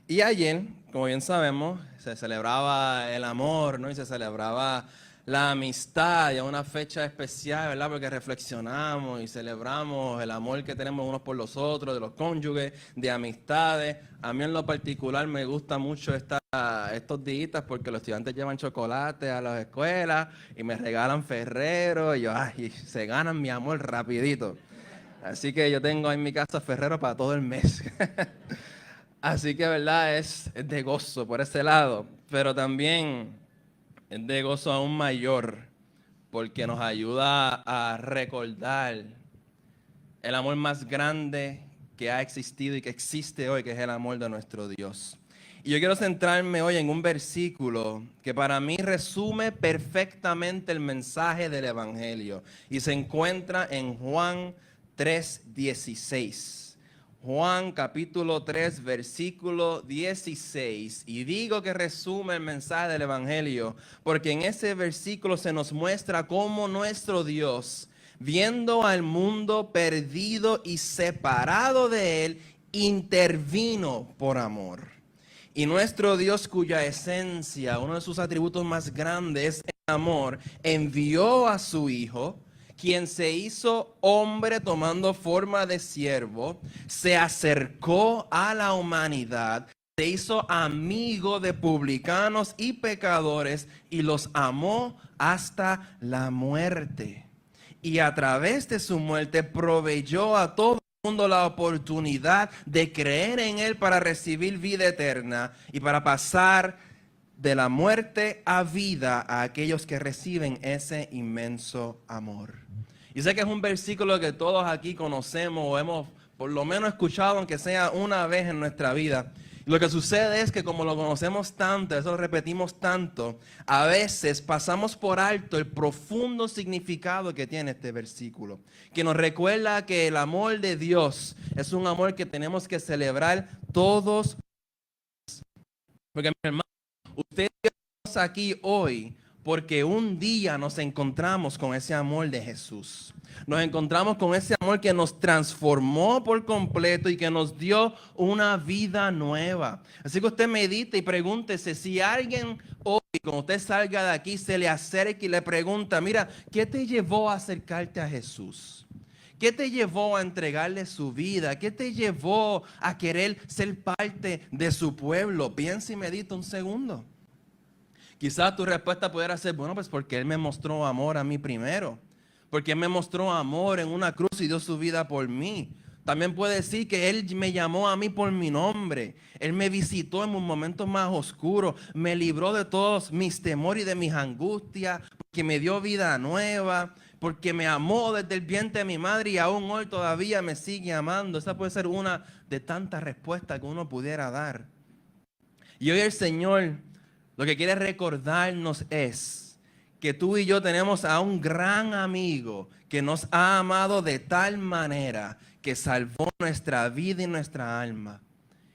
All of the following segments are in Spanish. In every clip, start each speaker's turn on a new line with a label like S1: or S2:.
S1: Y ayer, como bien sabemos, se celebraba el amor, ¿no? Y se celebraba la amistad, y es una fecha especial, ¿verdad? Porque reflexionamos y celebramos el amor que tenemos unos por los otros, de los cónyuges, de amistades. A mí en lo particular me gusta mucho estos días porque los estudiantes llevan chocolate a las escuelas y me regalan Ferrero y yo, ay, se ganan mi amor rapidito. Así que yo tengo en mi casa Ferrero para todo el mes. Así que, ¿verdad? Es de gozo por ese lado, pero también es de gozo aún mayor porque nos ayuda a recordar el amor más grande que ha existido y que existe hoy, que es el amor de nuestro Dios. Y yo quiero centrarme hoy en un versículo que para mí resume perfectamente el mensaje del Evangelio y se encuentra en Juan 3:16. Juan capítulo 3, versículo 16. Y digo que resume el mensaje del Evangelio, porque en ese versículo se nos muestra cómo nuestro Dios, viendo al mundo perdido y separado de él, intervino por amor. Y nuestro Dios, cuya esencia, uno de sus atributos más grandes es el amor, envió a su Hijo, quien se hizo hombre tomando forma de siervo, se acercó a la humanidad, se hizo amigo de publicanos y pecadores y los amó hasta la muerte. Y a través de su muerte proveyó a todo el mundo la oportunidad de creer en Él para recibir vida eterna y para pasar de la muerte a vida a aquellos que reciben ese inmenso amor. Y sé que es un versículo que todos aquí conocemos o hemos por lo menos escuchado, aunque sea una vez en nuestra vida. Lo que sucede es que como lo conocemos tanto, eso lo repetimos tanto, a veces pasamos por alto el profundo significado que tiene este versículo, que nos recuerda que el amor de Dios es un amor que tenemos que celebrar todos. Porque mi hermano, ustedes estamos aquí hoy porque un día nos encontramos con ese amor de Jesús. Nos encontramos con ese amor que nos transformó por completo y que nos dio una vida nueva. Así que usted medite y pregúntese si alguien hoy, cuando usted salga de aquí, se le acerca y le pregunta, mira, ¿qué te llevó a acercarte a Jesús? ¿Qué te llevó a entregarle su vida? ¿Qué te llevó a querer ser parte de su pueblo? Piensa y medita un segundo. Quizás tu respuesta pudiera ser, bueno, pues porque Él me mostró amor a mí primero. Porque Él me mostró amor en una cruz y dio su vida por mí. También puede decir que Él me llamó a mí por mi nombre. Él me visitó en mis momentos más oscuros. Me libró de todos mis temores y de mis angustias. Porque me dio vida nueva. Porque me amó desde el vientre de mi madre y aún hoy todavía me sigue amando. Esa puede ser una de tantas respuestas que uno pudiera dar. Y hoy el Señor lo que quiere recordarnos es que tú y yo tenemos a un gran amigo que nos ha amado de tal manera que salvó nuestra vida y nuestra alma.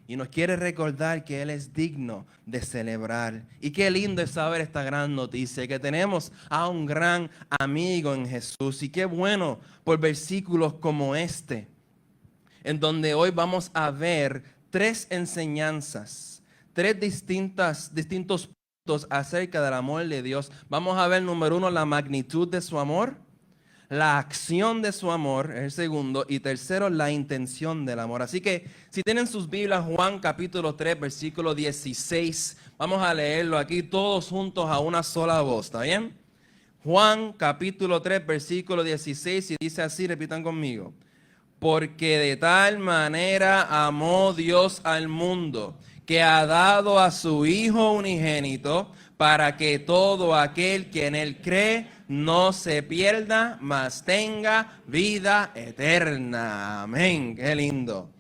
S1: Y nos quiere recordar que Él es digno de celebrar. Y qué lindo es saber esta gran noticia, que tenemos a un gran amigo en Jesús. Y qué bueno por versículos como este, en donde hoy vamos a ver tres enseñanzas, tres distintos puntos acerca del amor de Dios. Vamos a ver, número uno, la magnitud de su amor, la acción de su amor, es el segundo, y tercero, la intención del amor. Así que si tienen sus Biblias, Juan capítulo 3, versículo 16, vamos a leerlo aquí todos juntos a una sola voz, ¿está bien? Juan capítulo 3, versículo 16, y dice así, repitan conmigo. Porque de tal manera amó Dios al mundo, que ha dado a su Hijo unigénito, para que todo aquel que en Él cree no se pierda, mas tenga vida eterna. Amén. Qué lindo.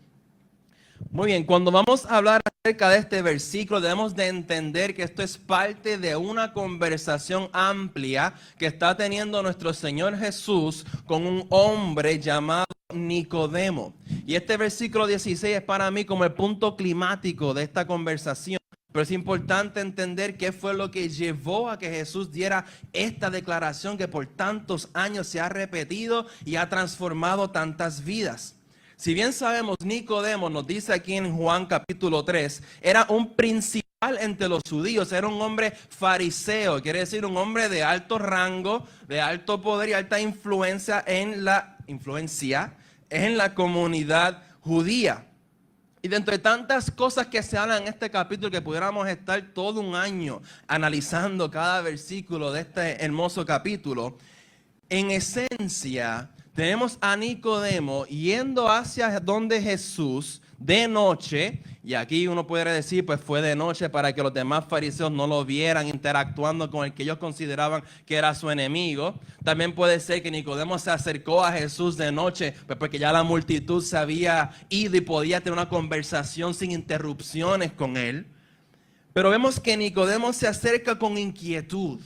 S1: Muy bien, cuando vamos a hablar acerca de este versículo, debemos de entender que esto es parte de una conversación amplia que está teniendo nuestro Señor Jesús con un hombre llamado Nicodemo. Y este versículo 16 es para mí como el punto climático de esta conversación. Pero es importante entender qué fue lo que llevó a que Jesús diera esta declaración que por tantos años se ha repetido y ha transformado tantas vidas. Si bien sabemos, Nicodemo nos dice aquí en Juan capítulo 3, era un principal entre los judíos, era un hombre fariseo, quiere decir un hombre de alto rango, de alto poder y alta influencia en la comunidad judía. Y dentro de tantas cosas que se hablan en este capítulo, que pudiéramos estar todo un año analizando cada versículo de este hermoso capítulo, en esencia tenemos a Nicodemo yendo hacia donde Jesús de noche, y aquí uno puede decir, pues fue de noche para que los demás fariseos no lo vieran interactuando con el que ellos consideraban que era su enemigo. También puede ser que Nicodemo se acercó a Jesús de noche, pues porque ya la multitud se había ido y podía tener una conversación sin interrupciones con él. Pero vemos que Nicodemo se acerca con inquietud.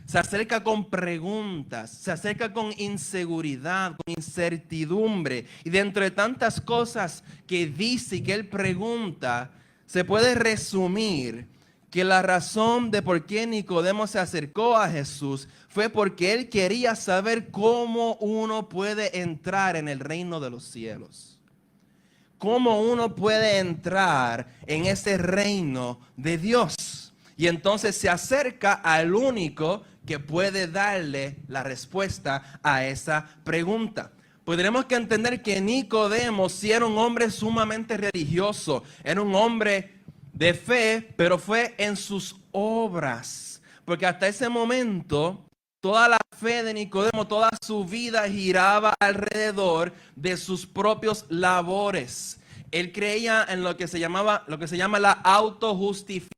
S1: Se acerca con preguntas, se acerca con inseguridad, con incertidumbre. Y dentro de tantas cosas que dice y que él pregunta, se puede resumir que la razón de por qué Nicodemo se acercó a Jesús fue porque él quería saber cómo uno puede entrar en el reino de los cielos. Cómo uno puede entrar en ese reino de Dios. Y entonces se acerca al único que puede darle la respuesta a esa pregunta. Pues tenemos que entender que Nicodemo sí era un hombre sumamente religioso, era un hombre de fe, pero fue en sus obras. Porque hasta ese momento, toda la fe de Nicodemo, toda su vida giraba alrededor de sus propios labores. Él creía en lo que se llama la autojustificación.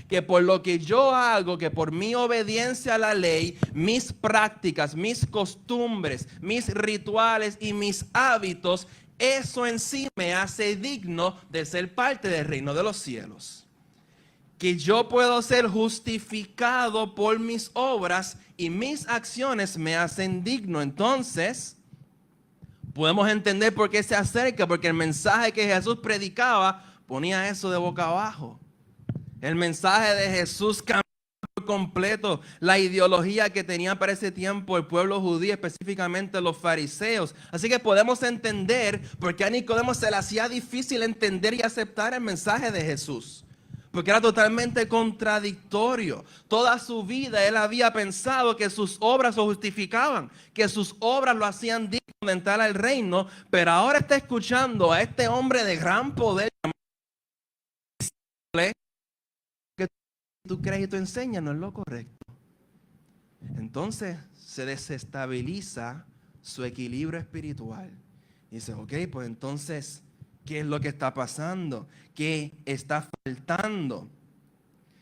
S1: Que por lo que yo hago, que por mi obediencia a la ley, mis prácticas, mis costumbres, mis rituales y mis hábitos, eso en sí me hace digno de ser parte del reino de los cielos. Que yo puedo ser justificado por mis obras y mis acciones me hacen digno. Entonces, podemos entender por qué se acerca, porque el mensaje que Jesús predicaba ponía eso de boca abajo. El mensaje de Jesús cambió por completo la ideología que tenía para ese tiempo el pueblo judío, específicamente los fariseos. Así que podemos entender por qué a Nicodemo se le hacía difícil entender y aceptar el mensaje de Jesús. Porque era totalmente contradictorio. Toda su vida él había pensado que sus obras lo justificaban, que sus obras lo hacían digno de entrar al reino, pero ahora está escuchando a este hombre de gran poder, tú crees y tú enseñas, no es lo correcto. Entonces se desestabiliza su equilibrio espiritual. Dice, ok, pues entonces, ¿qué es lo que está pasando? ¿Qué está faltando?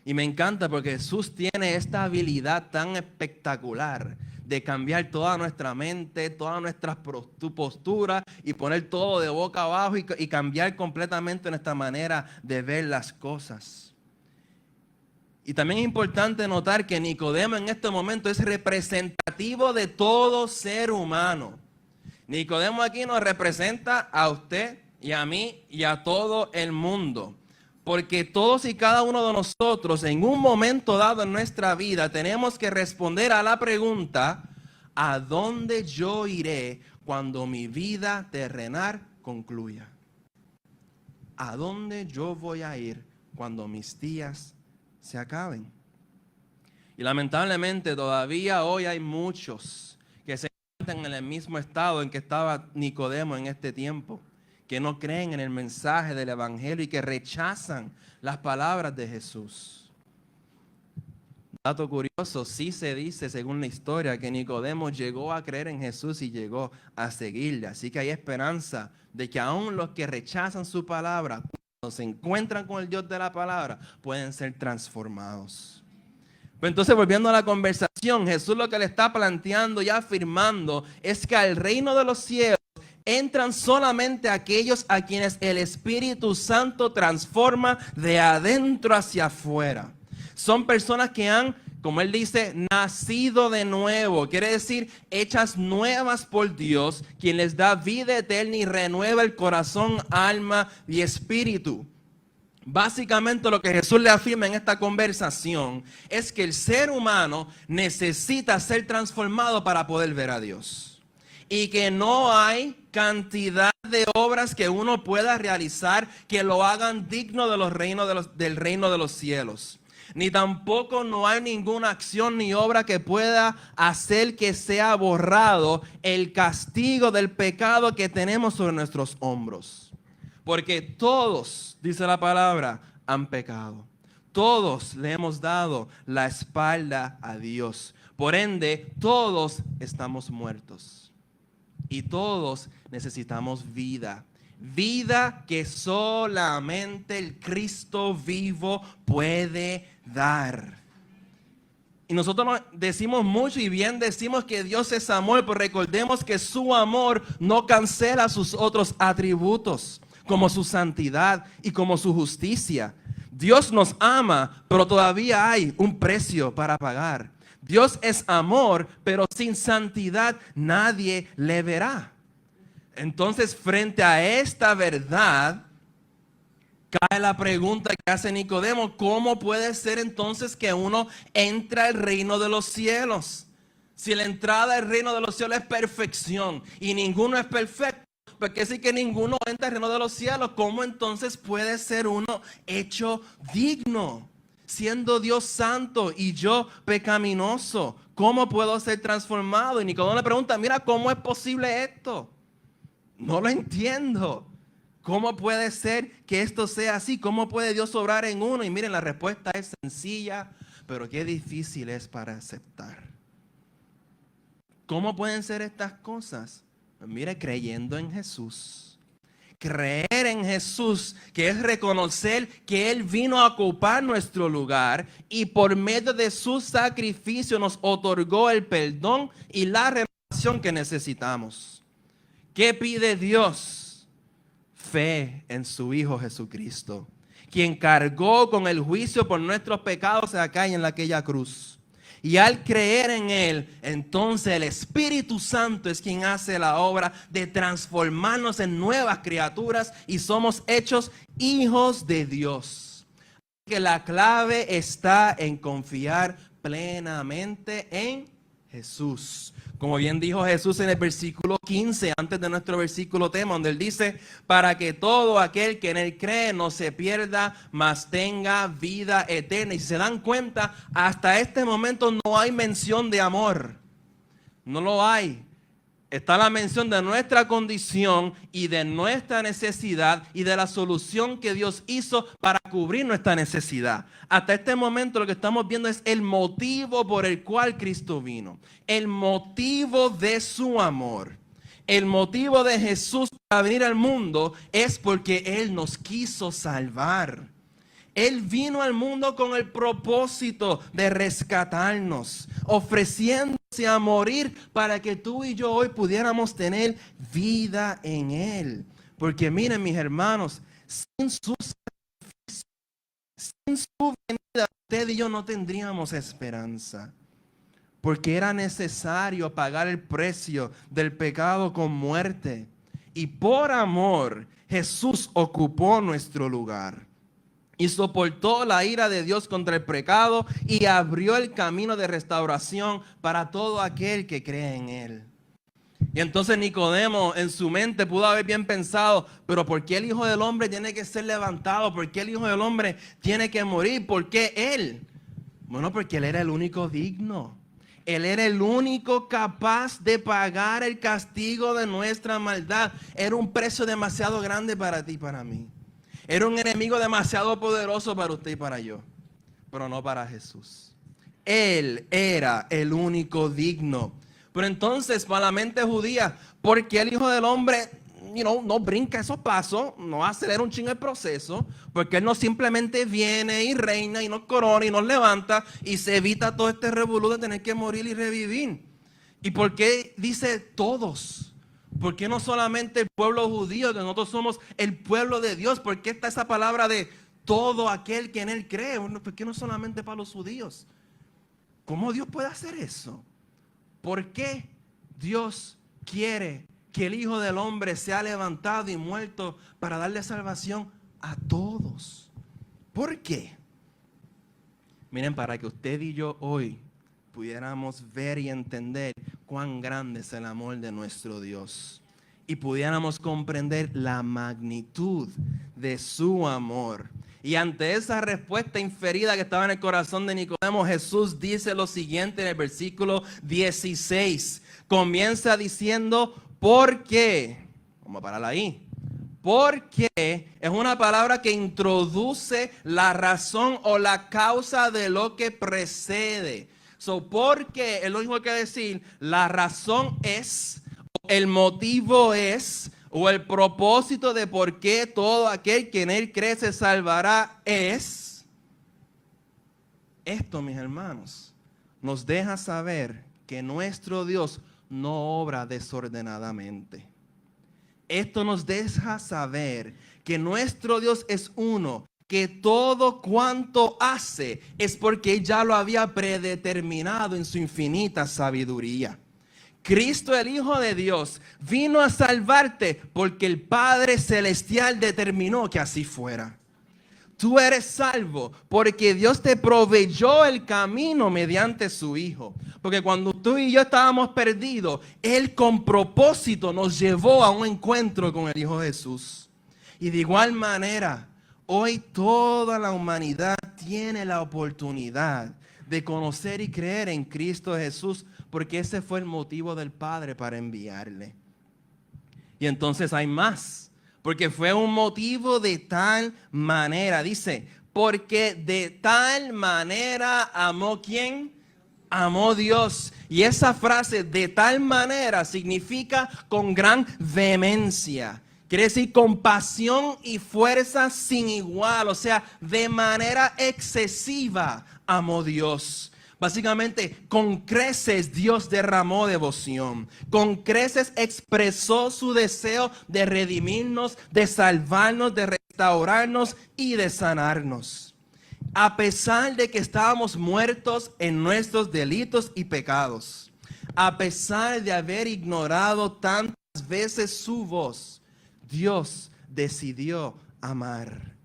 S1: Y me encanta porque Jesús tiene esta habilidad tan espectacular de cambiar toda nuestra mente, toda nuestra postura y poner todo de boca abajo y cambiar completamente nuestra manera de ver las cosas. Y también es importante notar que Nicodemo en este momento es representativo de todo ser humano. Nicodemo aquí nos representa a usted y a mí y a todo el mundo. Porque todos y cada uno de nosotros en un momento dado en nuestra vida tenemos que responder a la pregunta: ¿a dónde yo iré cuando mi vida terrenal concluya? ¿A dónde yo voy a ir cuando mis días se acaben? Y lamentablemente todavía hoy hay muchos que se encuentran en el mismo estado en que estaba Nicodemo en este tiempo, que no creen en el mensaje del evangelio y que rechazan las palabras de Jesús. Dato curioso, sí se dice según la historia que Nicodemo llegó a creer en Jesús y llegó a seguirle. Así que hay esperanza de que aún los que rechazan su palabra, se encuentran con el Dios de la palabra, pueden ser transformados. Pero entonces, volviendo a la conversación, Jesús lo que le está planteando y afirmando es que al reino de los cielos entran solamente aquellos a quienes el Espíritu Santo transforma de adentro hacia afuera. Son personas que han, como él dice, nacido de nuevo. Quiere decir, hechas nuevas por Dios, quien les da vida eterna y renueva el corazón, alma y espíritu. Básicamente lo que Jesús le afirma en esta conversación es que el ser humano necesita ser transformado para poder ver a Dios. y que no hay cantidad de obras que uno pueda realizar que lo hagan digno de del reino de los cielos. Ni tampoco no hay ninguna acción ni obra que pueda hacer que sea borrado el castigo del pecado que tenemos sobre nuestros hombros. Porque todos, dice la palabra, han pecado. Todos le hemos dado la espalda a Dios. Por ende, todos estamos muertos. Y todos necesitamos vida. Vida que solamente el Cristo vivo puede dar. Y nosotros nos decimos mucho y bien decimos que Dios es amor, pero recordemos que su amor no cancela sus otros atributos, como su santidad y como su justicia. Dios nos ama, pero todavía hay un precio para pagar. Dios es amor, pero sin santidad nadie le verá. Entonces, frente a esta verdad, cae la pregunta que hace Nicodemo: ¿cómo puede ser entonces que uno entra al reino de los cielos? Si la entrada al reino de los cielos es perfección y ninguno es perfecto, pues quiere decir que ninguno entra al reino de los cielos. ¿Cómo entonces puede ser uno hecho digno? Siendo Dios santo y yo pecaminoso, ¿cómo puedo ser transformado? Y Nicodemo le pregunta: mira, ¿cómo es posible esto? No lo entiendo. ¿Cómo puede ser que esto sea así? ¿Cómo puede Dios obrar en uno? Y miren, la respuesta es sencilla, pero qué difícil es para aceptar. ¿Cómo pueden ser estas cosas? Pues mire, creyendo en Jesús. Creer en Jesús, que es reconocer que Él vino a ocupar nuestro lugar y por medio de su sacrificio nos otorgó el perdón y la renovación que necesitamos. ¿Qué pide Dios? Fe en su Hijo Jesucristo, quien cargó con el juicio por nuestros pecados acá y en aquella cruz. Y al creer en Él, entonces el Espíritu Santo es quien hace la obra de transformarnos en nuevas criaturas y somos hechos hijos de Dios. Que la clave está en confiar plenamente en Jesús. Como bien dijo Jesús en el versículo 15, antes de nuestro versículo tema, donde Él dice: para que todo aquel que en Él cree no se pierda, mas tenga vida eterna. Y si se dan cuenta, hasta este momento no hay mención de amor. No lo hay. Está la mención de nuestra condición y de nuestra necesidad y de la solución que Dios hizo para cubrir nuestra necesidad. Hasta este momento lo que estamos viendo es el motivo por el cual Cristo vino. El motivo de su amor. El motivo de Jesús para venir al mundo es porque Él nos quiso salvar. Él vino al mundo con el propósito de rescatarnos, ofreciéndose a morir para que tú y yo hoy pudiéramos tener vida en Él. Porque miren, mis hermanos, sin su sacrificio, sin su venida, usted y yo no tendríamos esperanza. Porque era necesario pagar el precio del pecado con muerte. Y por amor, Jesús ocupó nuestro lugar. Y soportó la ira de Dios contra el pecado y abrió el camino de restauración para todo aquel que cree en Él. Y entonces Nicodemo en su mente pudo haber bien pensado: pero ¿por qué el Hijo del Hombre tiene que ser levantado? ¿Por qué el Hijo del Hombre tiene que morir? ¿Por qué Él? Bueno, porque Él era el único digno. Él era el único capaz de pagar el castigo de nuestra maldad. Era un precio demasiado grande para ti y para mí. Era un enemigo demasiado poderoso para usted y para yo, pero no para Jesús. Él era el único digno. Pero entonces, para la mente judía, ¿por qué el Hijo del Hombre no brinca esos pasos, no acelera un chingo el proceso? Porque Él no simplemente viene y reina y nos corona y nos levanta y se evita todo este revolú de tener que morir y revivir. ¿Y por qué dice todos? ¿Por qué no solamente el pueblo judío, que nosotros somos el pueblo de Dios? ¿Por qué está esa palabra de todo aquel que en Él cree? ¿Por qué no solamente para los judíos? ¿Cómo Dios puede hacer eso? ¿Por qué Dios quiere que el Hijo del Hombre sea levantado y muerto para darle salvación a todos? ¿Por qué? Miren, para que usted y yo hoy pudiéramos ver y entender cuán grande es el amor de nuestro Dios y pudiéramos comprender la magnitud de su amor. Y ante esa respuesta inferida que estaba en el corazón de Nicodemo, Jesús dice lo siguiente en el versículo 16. Comienza diciendo, ¿por qué? Vamos a parar ahí. Porque es una palabra que introduce la razón o la causa de lo que precede. Porque es lo mismo que decir, la razón es, el motivo es, o el propósito de por qué todo aquel que en él cree se salvará es. Esto, mis hermanos, nos deja saber que nuestro Dios no obra desordenadamente. Esto nos deja saber que nuestro Dios es uno, que todo cuanto hace es porque ya lo había predeterminado en su infinita sabiduría. Cristo, el Hijo de Dios, vino a salvarte porque el Padre Celestial determinó que así fuera. Tú eres salvo porque Dios te proveyó el camino mediante su Hijo. Porque cuando tú y yo estábamos perdidos, Él con propósito nos llevó a un encuentro con el Hijo Jesús. Y de igual manera, hoy toda la humanidad tiene la oportunidad de conocer y creer en Cristo Jesús, porque ese fue el motivo del Padre para enviarle. Y entonces hay más. Porque fue un motivo de tal manera. Dice, porque de tal manera amó ¿quién? Amó Dios. Y esa frase de tal manera significa con gran vehemencia. Quiere decir con pasión y fuerza sin igual. O sea, de manera excesiva amó Dios. Básicamente, con creces Dios derramó devoción. Con creces expresó su deseo de redimirnos, de salvarnos, de restaurarnos y de sanarnos. A pesar de que estábamos muertos en nuestros delitos y pecados. A pesar de haber ignorado tantas veces su voz, Dios decidió amar.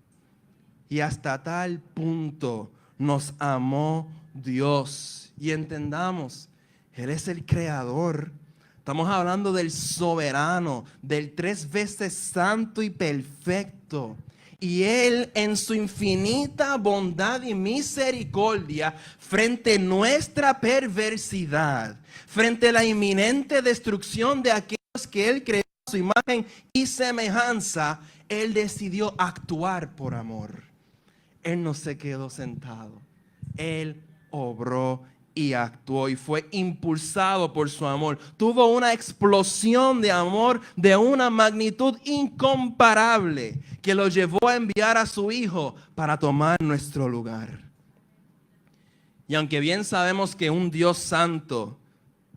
S1: Y hasta tal punto nos amó Dios. Y entendamos, Él es el creador. Estamos hablando del soberano, del 3 veces santo y perfecto. Y Él en su infinita bondad y misericordia, frente a nuestra perversidad, frente a la inminente destrucción de aquellos que Él creó a su imagen y semejanza, Él decidió actuar por amor. Él no se quedó sentado. Él obró y actuó y fue impulsado por su amor. Tuvo una explosión de amor de una magnitud incomparable que lo llevó a enviar a su Hijo para tomar nuestro lugar. Y aunque bien sabemos que un Dios santo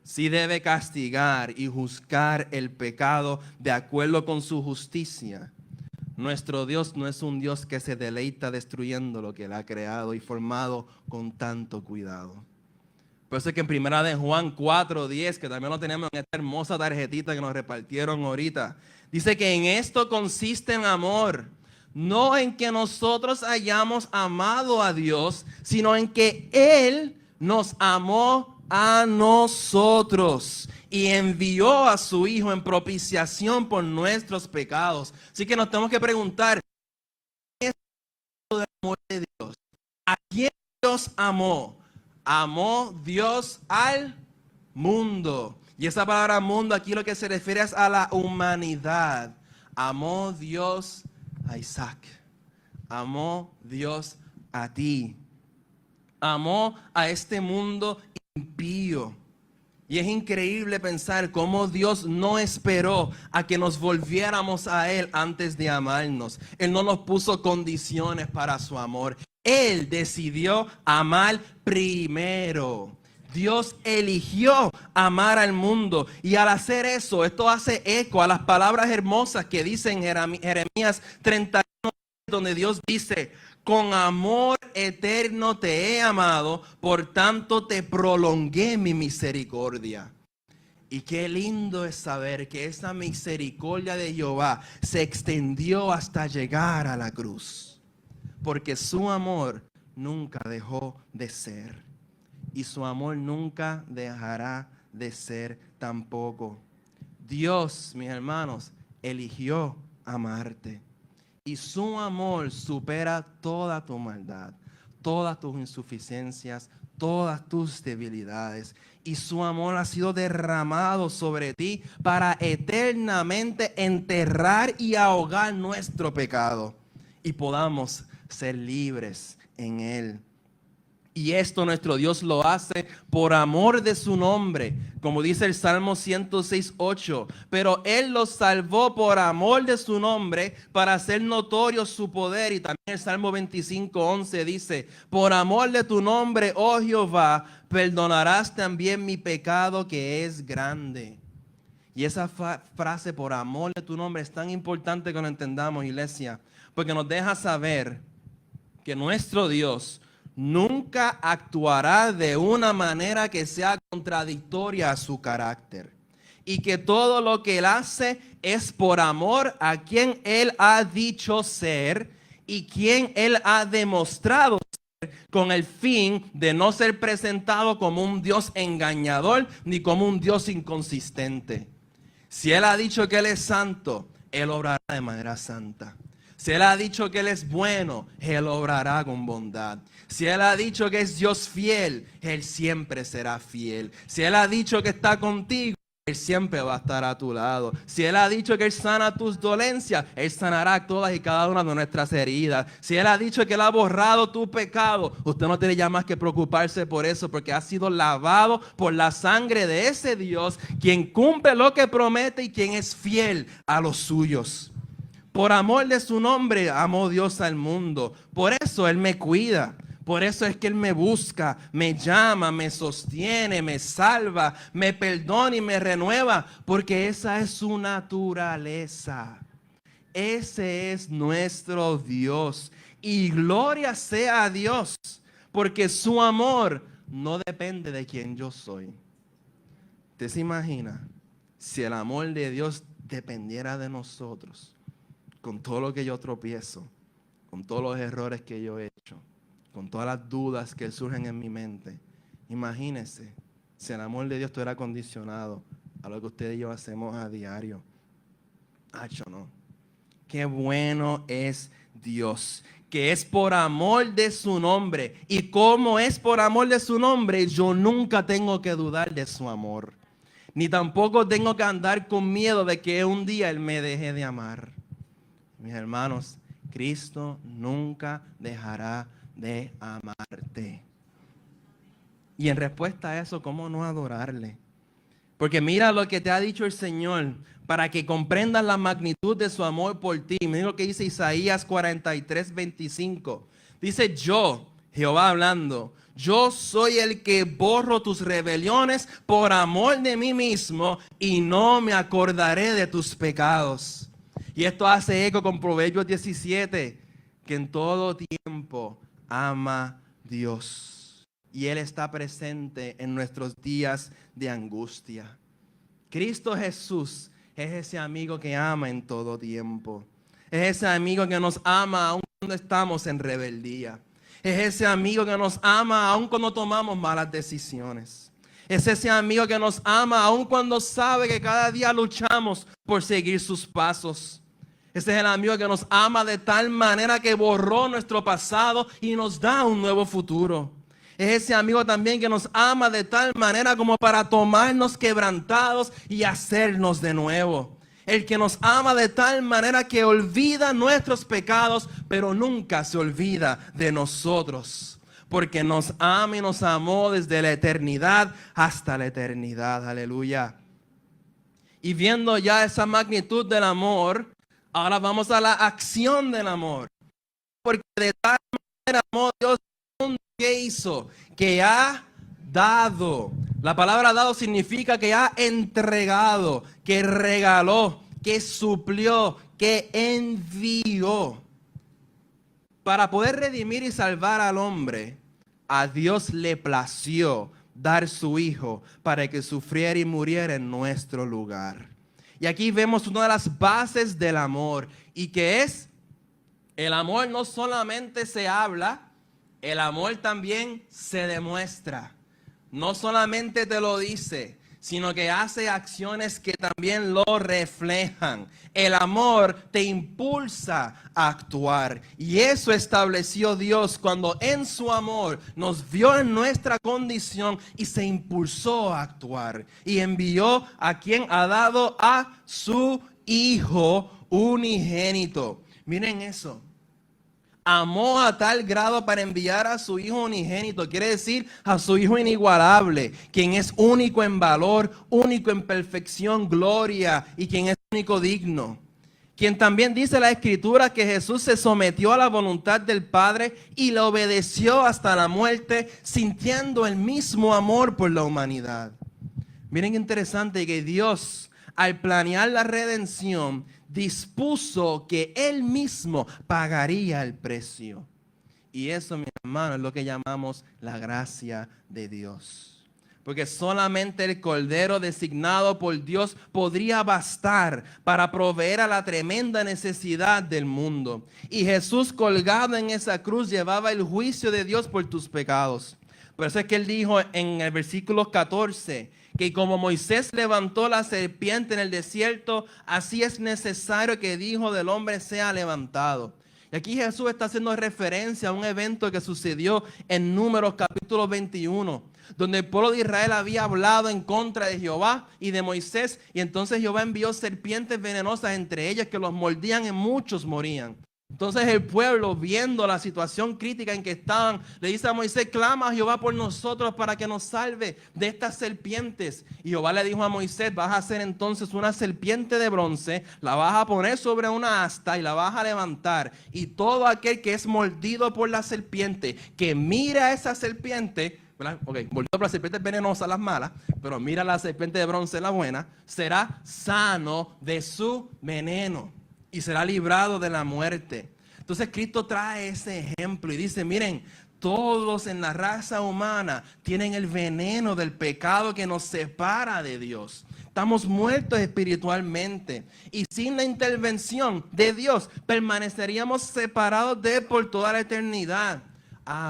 S1: sí debe castigar y juzgar el pecado de acuerdo con su justicia, nuestro Dios no es un Dios que se deleita destruyendo lo que Él ha creado y formado con tanto cuidado. Por eso es que en primera de Juan 4:10, que también lo tenemos en esta hermosa tarjetita que nos repartieron ahorita, dice que en esto consiste en amor, no en que nosotros hayamos amado a Dios, sino en que Él nos amó a nosotros y envió a su Hijo en propiciación por nuestros pecados. Así que nos tenemos que preguntar, ¿qué es el amor de Dios? ¿A quién Dios amó? Amó Dios al mundo. Y esa palabra mundo aquí lo que se refiere es a la humanidad. Amó Dios a Isaac. Amó Dios a ti. Amó a este mundo impío. Y es increíble pensar cómo Dios no esperó a que nos volviéramos a Él antes de amarnos. Él no nos puso condiciones para su amor. Él decidió amar primero. Dios eligió amar al mundo. Y al hacer eso, esto hace eco a las palabras hermosas que dice en Jeremías 31, donde Dios dice: con amor eterno te he amado, por tanto te prolongué mi misericordia. Y qué lindo es saber que esa misericordia de Jehová se extendió hasta llegar a la cruz. Porque su amor nunca dejó de ser. Y su amor nunca dejará de ser tampoco. Dios, mis hermanos, eligió amarte. Y su amor supera toda tu maldad, todas tus insuficiencias, todas tus debilidades. Y su amor ha sido derramado sobre ti para eternamente enterrar y ahogar nuestro pecado. Y podamos ser libres en Él. Y esto nuestro Dios lo hace por amor de su nombre, como dice el Salmo 106:8. Pero Él los salvó por amor de su nombre, para hacer notorio su poder. Y también el Salmo 25:11 dice: por amor de tu nombre, oh Jehová, perdonarás también mi pecado que es grande. Y esa frase, por amor de tu nombre, es tan importante que lo entendamos, iglesia, porque nos deja saber que nuestro Dios nunca actuará de una manera que sea contradictoria a su carácter. Y que todo lo que Él hace es por amor a quien Él ha dicho ser y quien Él ha demostrado ser, con el fin de no ser presentado como un Dios engañador ni como un Dios inconsistente. Si Él ha dicho que Él es santo, Él obrará de manera santa. Si Él ha dicho que Él es bueno, Él obrará con bondad. Si Él ha dicho que es Dios fiel, Él siempre será fiel. Si Él ha dicho que está contigo, Él siempre va a estar a tu lado. Si Él ha dicho que Él sana tus dolencias, Él sanará todas y cada una de nuestras heridas. Si Él ha dicho que Él ha borrado tu pecado, usted no tiene ya más que preocuparse por eso, porque ha sido lavado por la sangre de ese Dios, quien cumple lo que promete y quien es fiel a los suyos. Por amor de su nombre, amó Dios al mundo. Por eso Él me cuida. Por eso es que Él me busca, me llama, me sostiene, me salva, me perdona y me renueva. Porque esa es su naturaleza. Ese es nuestro Dios. Y gloria sea a Dios. Porque su amor no depende de quién yo soy. ¿Usted se imagina si el amor de Dios dependiera de nosotros? Con todo lo que yo tropiezo, con todos los errores que yo he hecho, con todas las dudas que surgen en mi mente. Imagínense si el amor de Dios estuviera condicionado a lo que usted y yo hacemos a diario. Hacho, no. Qué bueno es Dios, que es por amor de su nombre. Y como es por amor de su nombre, yo nunca tengo que dudar de su amor. Ni tampoco tengo que andar con miedo de que un día Él me deje de amar. Mis hermanos, Cristo nunca dejará de amarte. Y en respuesta a eso, ¿cómo no adorarle? Porque mira lo que te ha dicho el Señor, para que comprendas la magnitud de su amor por ti. Mira lo que dice Isaías 43:25. Dice: yo, Jehová hablando, yo soy el que borro tus rebeliones por amor de mí mismo, y no me acordaré de tus pecados. Y esto hace eco con Proverbios 17, que en todo tiempo ama Dios. Y Él está presente en nuestros días de angustia. Cristo Jesús es ese amigo que ama en todo tiempo. Es ese amigo que nos ama aun cuando estamos en rebeldía. Es ese amigo que nos ama aun cuando tomamos malas decisiones. Es ese amigo que nos ama aun cuando sabe que cada día luchamos por seguir sus pasos. Ese es el amigo que nos ama de tal manera que borró nuestro pasado y nos da un nuevo futuro. Es ese amigo también que nos ama de tal manera como para tomarnos quebrantados y hacernos de nuevo. El que nos ama de tal manera que olvida nuestros pecados, pero nunca se olvida de nosotros. Porque nos ama y nos amó desde la eternidad hasta la eternidad. Aleluya. Y viendo ya esa magnitud del amor, ahora vamos a la acción del amor. Porque de tal manera amó Dios al mundo, que hizo, que ha dado. La palabra dado significa que ha entregado, que regaló, que suplió, que envió. Para poder redimir y salvar al hombre, a Dios le plació dar su Hijo para que sufriera y muriera en nuestro lugar. Y aquí vemos una de las bases del amor, y que es: el amor no solamente se habla, el amor también se demuestra. No solamente te lo dice, sino que hace acciones que también lo reflejan. El amor te impulsa a actuar. Y eso estableció Dios cuando en su amor nos vio en nuestra condición y se impulsó a actuar. Y envió a quien ha dado a su Hijo unigénito. Miren eso. Amó a tal grado para enviar a su Hijo unigénito, quiere decir a su Hijo inigualable, quien es único en valor, único en perfección, gloria, y quien es único digno. Quien también dice la Escritura que Jesús se sometió a la voluntad del Padre y le obedeció hasta la muerte, sintiendo el mismo amor por la humanidad. Miren qué interesante que Dios, al planear la redención, dispuso que Él mismo pagaría el precio. Y eso, mi hermano, es lo que llamamos la gracia de Dios. Porque solamente el Cordero designado por Dios podría bastar para proveer a la tremenda necesidad del mundo. Y Jesús, colgado en esa cruz, llevaba el juicio de Dios por tus pecados. Por eso es que Él dijo en el versículo 14, que como Moisés levantó la serpiente en el desierto, así es necesario que el Hijo del Hombre sea levantado. Y aquí Jesús está haciendo referencia a un evento que sucedió en Números capítulo 21, donde el pueblo de Israel había hablado en contra de Jehová y de Moisés, y entonces Jehová envió serpientes venenosas entre ellas que los mordían y muchos morían. Entonces el pueblo, viendo la situación crítica en que estaban, le dice a Moisés: clama a Jehová por nosotros para que nos salve de estas serpientes. Y Jehová le dijo a Moisés: vas a hacer entonces una serpiente de bronce, la vas a poner sobre una asta y la vas a levantar. Y todo aquel que es mordido por la serpiente, que mira a esa serpiente, ¿verdad? Okay, mordido por las serpientes venenosas, las malas, pero mira la serpiente de bronce, la buena, será sano de su veneno y será librado de la muerte. Entonces Cristo trae ese ejemplo y dice: miren, todos en la raza humana tienen el veneno del pecado que nos separa de Dios. Estamos muertos espiritualmente y sin la intervención de Dios permaneceríamos separados de Él por toda la eternidad.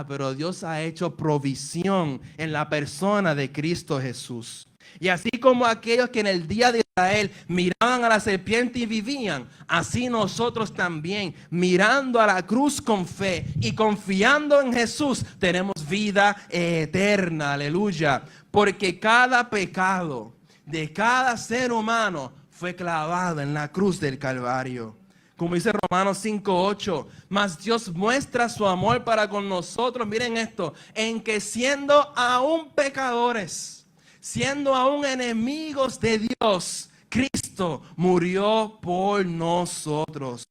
S1: Pero Dios ha hecho provisión en la persona de Cristo Jesús. Y así como aquellos que en el día de Israel miraban a la serpiente y vivían, así nosotros también, mirando a la cruz con fe y confiando en Jesús, tenemos vida eterna. Aleluya. Porque cada pecado de cada ser humano fue clavado en la cruz del Calvario. Como dice Romanos 5:8, mas Dios muestra su amor para con nosotros, miren esto, en que siendo aún pecadores, siendo aún enemigos de Dios, Cristo murió por nosotros.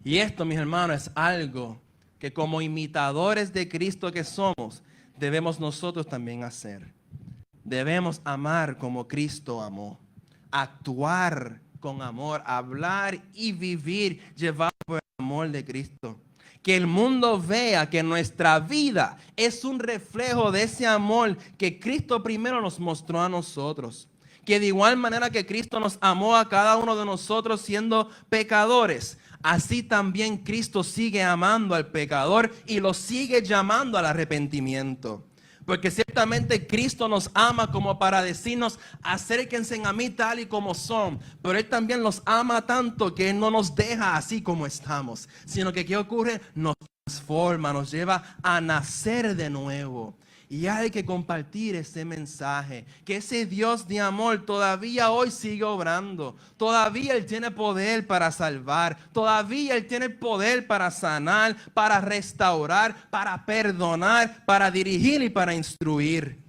S1: Y esto, mis hermanos, es algo que como imitadores de Cristo que somos, debemos nosotros también hacer. Debemos amar como Cristo amó, actuar con amor, hablar y vivir llevado por el amor de Cristo. Que el mundo vea que nuestra vida es un reflejo de ese amor que Cristo primero nos mostró a nosotros. Que de igual manera que Cristo nos amó a cada uno de nosotros siendo pecadores, así también Cristo sigue amando al pecador y lo sigue llamando al arrepentimiento. Porque ciertamente Cristo nos ama como para decirnos: acérquense a mí tal y como son. Pero Él también los ama tanto que Él no nos deja así como estamos. Sino que ¿qué ocurre? Nos transforma, nos lleva a nacer de nuevo. Y hay que compartir ese mensaje, que ese Dios de amor todavía hoy sigue obrando. Todavía Él tiene poder para salvar. Todavía Él tiene poder para sanar, para restaurar, para perdonar, para dirigir y para instruir.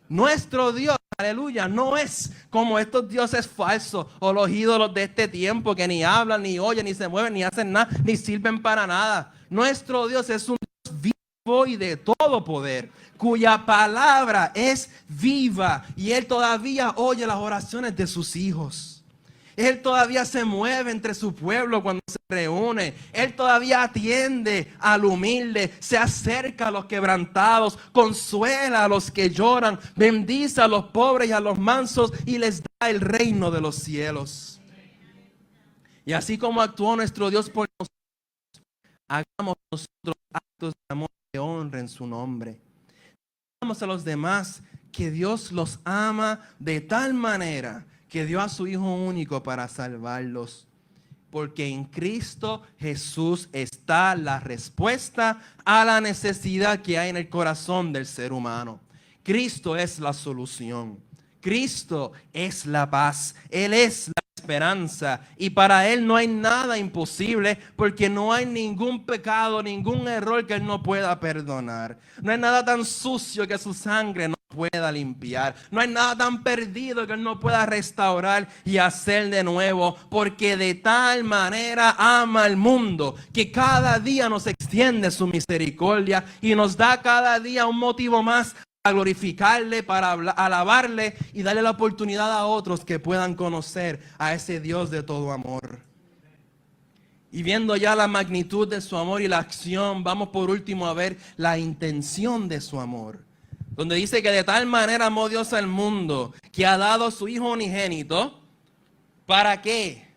S1: Nuestro Dios, aleluya, no es como estos dioses falsos o los ídolos de este tiempo que ni hablan, ni oyen, ni se mueven, ni hacen nada, ni sirven para nada. Nuestro Dios es un Dios vivo y de todo poder, cuya palabra es viva y Él todavía oye las oraciones de sus hijos. Él todavía se mueve entre su pueblo cuando se reúne. Él todavía atiende al humilde, se acerca a los quebrantados, consuela a los que lloran, bendice a los pobres y a los mansos y les da el reino de los cielos. Y así como actuó nuestro Dios por nosotros, hagamos nosotros actos de amor que honren su nombre. Digamos a los demás que Dios los ama de tal manera que dio a su Hijo único para salvarlos. Porque en Cristo Jesús está la respuesta a la necesidad que hay en el corazón del ser humano. Cristo es la solución. Cristo es la paz. Él es la esperanza. Y para Él no hay nada imposible, porque no hay ningún pecado, ningún error que Él no pueda perdonar. No hay nada tan sucio que su sangre no pueda limpiar. No hay nada tan perdido que Él no pueda restaurar y hacer de nuevo, porque de tal manera ama al mundo que cada día nos extiende su misericordia y nos da cada día un motivo más para glorificarle, para alabarle y darle la oportunidad a otros que puedan conocer a ese Dios de todo amor. Y viendo ya la magnitud de su amor y la acción, vamos por último a ver la intención de su amor. Donde dice que de tal manera amó Dios al mundo que ha dado a su Hijo unigénito. ¿Para qué?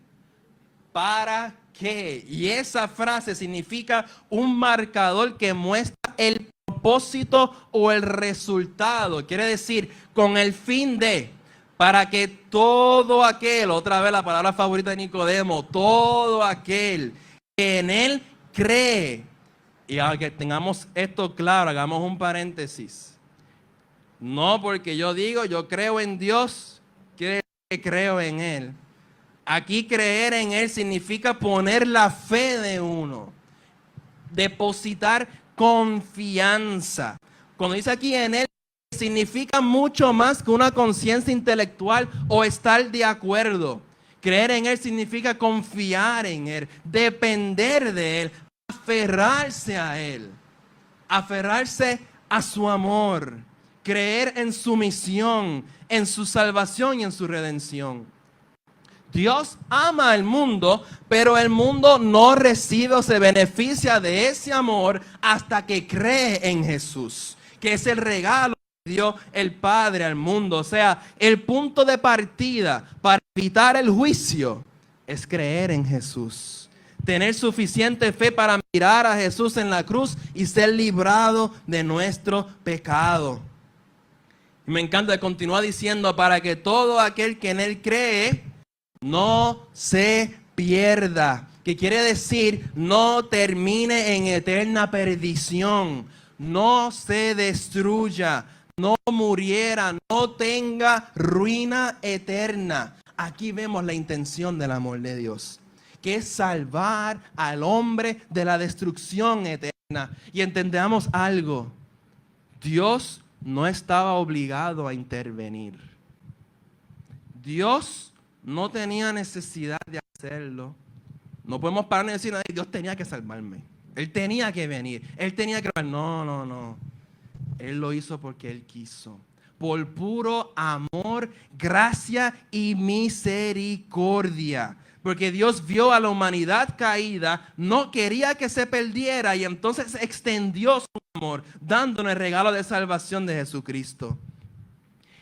S1: ¿Para qué? Y esa frase significa un marcador que muestra el propósito o el resultado. Quiere decir, con el fin de, para que todo aquel, otra vez la palabra favorita de Nicodemo, todo aquel que en Él cree. Y aunque tengamos esto claro, hagamos un paréntesis. No porque yo digo, yo creo en Dios, quiere decir que creo en Él. Aquí creer en Él significa poner la fe de uno, depositar confianza. Cuando dice aquí en Él, significa mucho más que una conciencia intelectual o estar de acuerdo. Creer en Él significa confiar en Él, depender de Él, aferrarse a Él, aferrarse a su amor. Creer en su misión, en su salvación y en su redención. Dios ama al mundo, pero el mundo no recibe o se beneficia de ese amor hasta que cree en Jesús, que es el regalo que dio el Padre al mundo. O sea, el punto de partida para evitar el juicio es creer en Jesús. Tener suficiente fe para mirar a Jesús en la cruz y ser librado de nuestro pecado. Me encanta, continúa diciendo, para que todo aquel que en Él cree no se pierda. Que quiere decir, no termine en eterna perdición, no se destruya, no muriera, no tenga ruina eterna. Aquí vemos la intención del amor de Dios, que es salvar al hombre de la destrucción eterna. Y entendamos algo, Dios no estaba obligado a intervenir. Dios no tenía necesidad de hacerlo. No podemos parar y decir, Dios tenía que salvarme. Él tenía que venir. Él tenía que... No. Él lo hizo porque Él quiso. Por puro amor, gracia y misericordia. Porque Dios vio a la humanidad caída, no quería que se perdiera y entonces extendió su amor, dándonos el regalo de salvación de Jesucristo.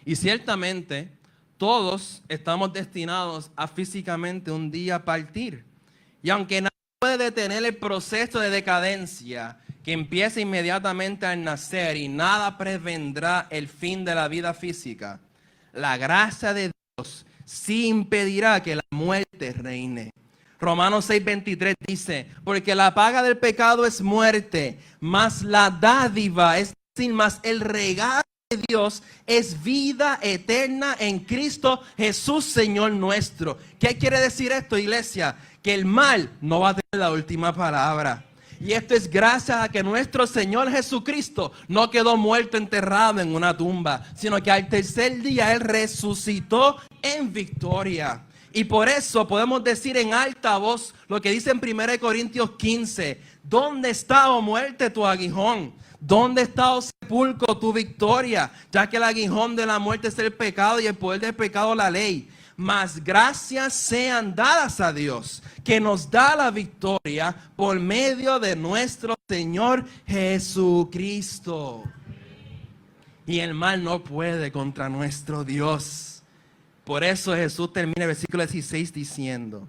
S1: Y ciertamente, todos estamos destinados a físicamente un día partir. Y aunque nadie puede detener el proceso de decadencia que empieza inmediatamente al nacer y nada prevendrá el fin de la vida física, la gracia de Dios sí impedirá que la muerte reine. Romanos 6:23 dice, porque la paga del pecado es muerte, mas la dádiva, es decir, más el regalo de Dios es vida eterna en Cristo Jesús, Señor nuestro. ¿Qué quiere decir esto, iglesia? Que el mal no va a tener la última palabra. Y esto es gracias a que nuestro Señor Jesucristo no quedó muerto, enterrado en una tumba, sino que al tercer día Él resucitó en victoria. Y por eso podemos decir en alta voz lo que dice en 1 Corintios 15. ¿Dónde está, oh muerte, tu aguijón? ¿Dónde está, oh sepulcro, tu victoria? Ya que el aguijón de la muerte es el pecado y el poder del pecado la ley. Mas gracias sean dadas a Dios, que nos da la victoria por medio de nuestro Señor Jesucristo. Y el mal no puede contra nuestro Dios. Por eso Jesús termina el versículo 16 diciendo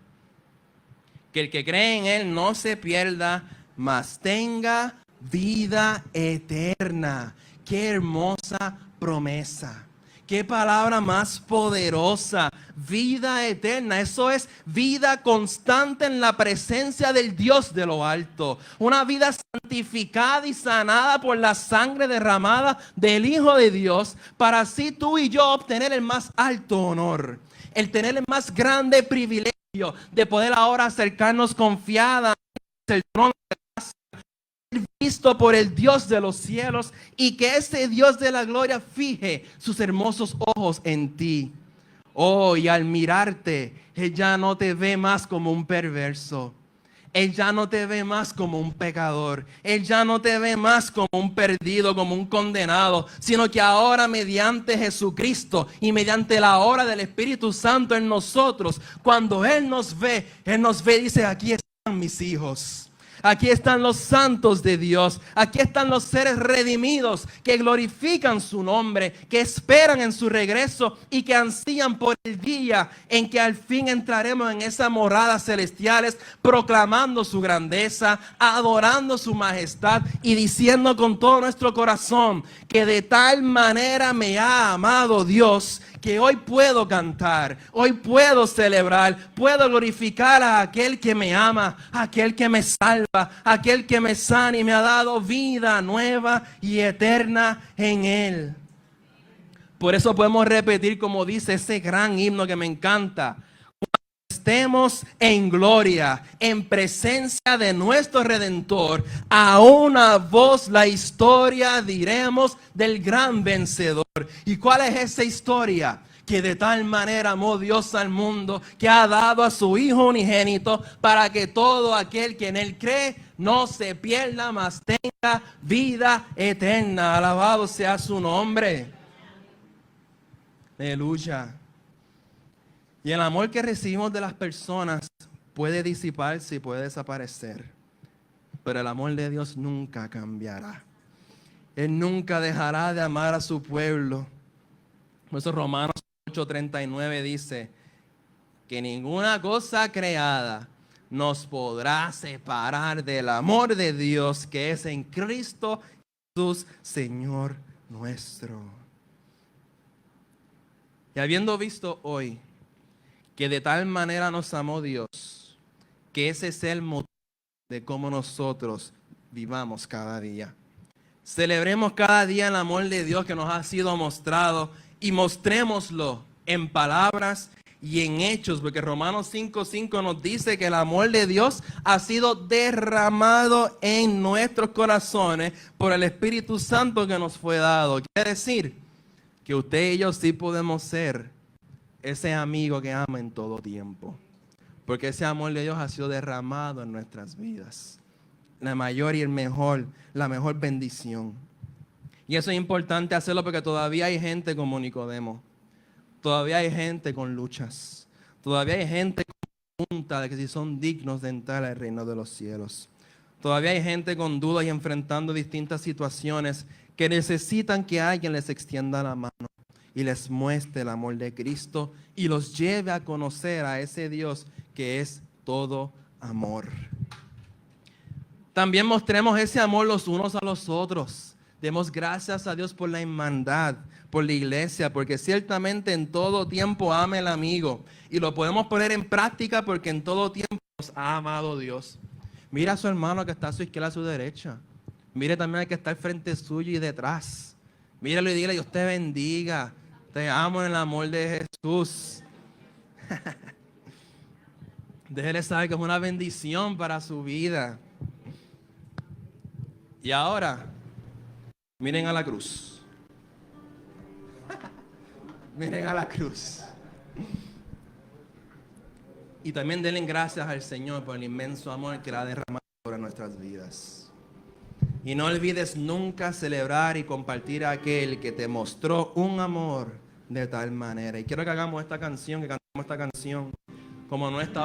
S1: que el que cree en Él no se pierda, mas tenga vida eterna. Qué hermosa promesa. Qué palabra más poderosa. Vida eterna. Eso es vida constante en la presencia del Dios de lo alto. Una vida santificada y sanada por la sangre derramada del Hijo de Dios, para así tú y yo obtener el más alto honor, el tener el más grande privilegio de poder ahora acercarnos confiada ante el trono de gracia, visto por el Dios de los cielos, y que ese Dios de la gloria fije sus hermosos ojos en ti. Oh, y al mirarte, Él ya no te ve más como un perverso. Él ya no te ve más como un pecador. Él ya no te ve más como un perdido, como un condenado, sino que ahora mediante Jesucristo y mediante la obra del Espíritu Santo en nosotros, cuando Él nos ve y dice: aquí están mis hijos. Aquí están los santos de Dios. Aquí están los seres redimidos que glorifican su nombre, que esperan en su regreso y que ansían por el día en que al fin entraremos en esas moradas celestiales, proclamando su grandeza, adorando su majestad y diciendo con todo nuestro corazón que de tal manera me ha amado Dios, que hoy puedo cantar, hoy puedo celebrar, puedo glorificar a aquel que me ama, a aquel que me salva, a aquel que me sana y me ha dado vida nueva y eterna en Él. Por eso podemos repetir, como dice ese gran himno que me encanta: cuando estemos en gloria, en presencia de nuestro Redentor, a una voz la historia diremos del gran vencedor. ¿Y cuál es esa historia? Que de tal manera amó Dios al mundo, que ha dado a su Hijo unigénito, para que todo aquel que en Él cree no se pierda, mas tenga vida eterna. Alabado sea su nombre. Aleluya. Y el amor que recibimos de las personas puede disiparse y puede desaparecer, pero el amor de Dios nunca cambiará. Él nunca dejará de amar a su pueblo. Por eso Romanos 8:39 dice que ninguna cosa creada nos podrá separar del amor de Dios que es en Cristo Jesús, Señor nuestro. Y habiendo visto hoy que de tal manera nos amó Dios, que ese es el motivo de cómo nosotros vivamos cada día. Celebremos cada día el amor de Dios que nos ha sido mostrado y mostrémoslo en palabras y en hechos, porque Romanos 5:5 nos dice que el amor de Dios ha sido derramado en nuestros corazones por el Espíritu Santo que nos fue dado. Quiere decir que usted y yo sí podemos ser ese amigo que ama en todo tiempo, porque ese amor de Dios ha sido derramado en nuestras vidas. La mayor y la mejor bendición. Y eso es importante hacerlo porque todavía hay gente como Nicodemo. Todavía hay gente con luchas. Todavía hay gente con preguntas de que si son dignos de entrar al reino de los cielos. Todavía hay gente con dudas y enfrentando distintas situaciones que necesitan que alguien les extienda la mano y les muestre el amor de Cristo y los lleve a conocer a ese Dios que es todo amor. También mostremos ese amor los unos a los otros. Demos gracias a Dios por la hermandad, por la iglesia, porque ciertamente en todo tiempo ama el amigo. Y lo podemos poner en práctica porque en todo tiempo nos ha amado Dios. Mira a su hermano que está a su izquierda, a su derecha. Mire también al que está al frente suyo y detrás. Míralo y dígale: Dios te bendiga. Te amo en el amor de Jesús. Déjele saber que es una bendición para su vida. Y ahora, miren a la cruz. Miren a la cruz. Y también denle gracias al Señor por el inmenso amor que le ha derramado sobre nuestras vidas. Y no olvides nunca celebrar y compartir a aquel que te mostró un amor de tal manera. Y quiero que hagamos esta canción, que cantemos esta canción como nuestra